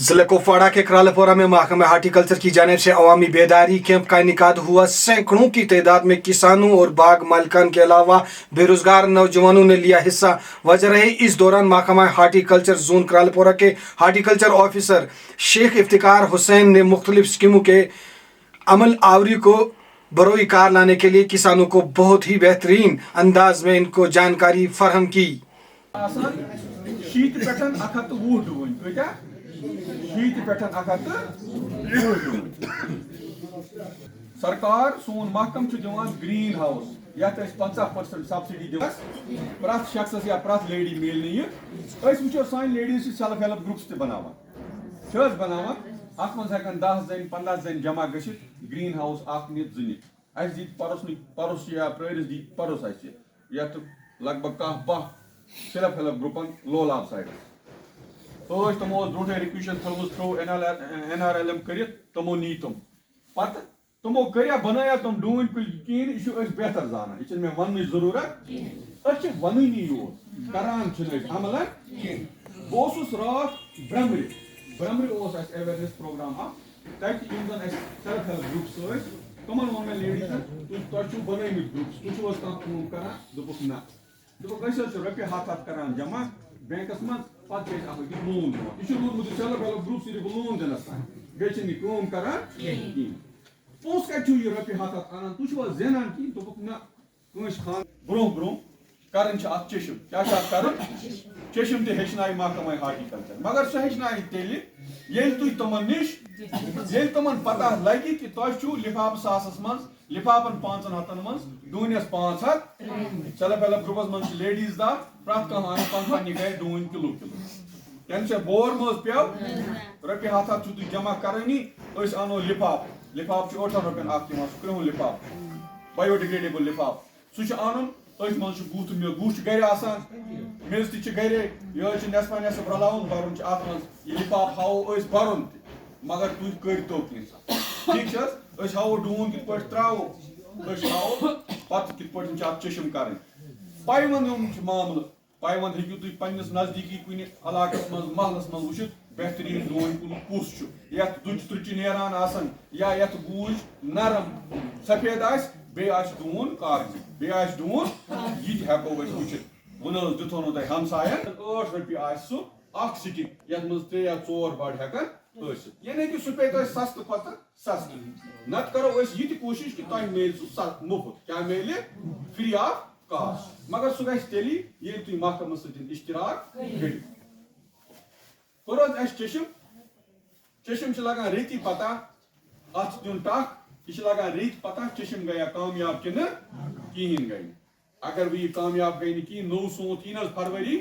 जिला कुपवाड़ा के करालापोरा में महकमा हार्टिकल्चर की जानिब से अवामी बेदारी कैंप का इनेकाद हुआ। सैकड़ों की तादाद में किसानों और बाग मालिकान के अलावा बेरोजगार नौजवानों ने लिया हिस्सा। वजह रहे इस दौरान महकमा हार्टिकल्चर जोन करालापोरा के हार्टिकल्चर ऑफिसर शेख इफ्तिकार हुसैन ने मुख्तलिफ स्कीमों के अमल आवरी को बरोई कार लाने के लिए किसानों को बहुत ही बेहतरीन अंदाज में इनको जानकारी फराहम की। सरकार सोन महकम दिवान ग्रीन हाउस यथ 50% सब्सिडी दिवान प्रत शख्स या प्रत लेडी मिलने वो सान लेडीज सेल्फ हेल्प ग्रुप्स बनावान अत मज हेकन 10 जन 15 जन जमा गशित ग्रीन हाउस नित जुनित दी परस या प्रिस दी परस यथ लगभग 10 सेल्फ हेल्प ग्रुपन लोलाब साइड तमो ब्रोटे रिक्वेशन थर्मस थ्रो NRLM कर तमो नी तुम पत तमो कर बनाया तुम डून कुल कहें यह बेहतर जाना यह मे वन जरूरत वन योत करान अमल बहुत रात ब्रह्मरि अवेयरनेस प्रोग्राम तक सेल्फ हेल्प ग्रुप्स तमन वो मे लेडीजन तुम बनमित ग्रुप्स तुम कम दोपक ना दोपक रोपये हाथ करान जमा बैंकस मज पे लोन दिवान यह रूदमुत सेल्फ हेल्प ग्रुप सिर्फ लोन दिनस तान गई करान पोस कत रोपये हाथ अनान तुम जेनान कहें दोपक ना खान ब्रो ब्रो कर चशम क्या कर चशम तहनाई महकमा हार्टिकल्चर मगर सह हेचनाई तेल तुमन निश तुमन पता लगे कि तुम लिफाफ 100 मज लिफाफन 500 मज डूनस 500 सेल्फ हेल्प ग्रुपस मज लेडीज 10 प्रत कह पन गए डून किलो तम से बोर मज पे रोपये हाथ जमा करनी अनो लिफाफ 8 रुपयन कृहन लिफाफ बायोडिग्रेडेबल लिफाफ सह अन मज गुह गर मेज गर यह नेसफा नेसफ रलावन भरन अत मज यह लिफाफ हावो भरन मगर तुम करो कैसा ठीक हावो डून कित त्रो हावो पत कित चशम कर पाइवन मामल पाइवन हेकू तुम पन्नस नजदीकी कुन इलाकस मज महलस मज वुचित बेहतरीन डून कुल कुस यथ दुच त्रुचि नेरान आसन या यथ गूज नरम सफेद बे डून कागजी बे डून यह हेको वुचित वन दिथो तुम हमसायन 8 रुपये सह स्टिक यथ मज 3 या 4 बड़ हेकन यानी कि सह पे सस्त पत सस्त नत करो यह कोशिश कि तुम मिल सह मुफ्त क्या मिल फ्री ऑफ कास्ट मगर सह गली ये तुम महकम इश्तराक करो चशम लगान रेती पता अत दिन टक यह लगान रेत पता चशम गया कामयाब कि कहें गई अगर वह कामयाब गई कहें नौ सोत यी फरवरी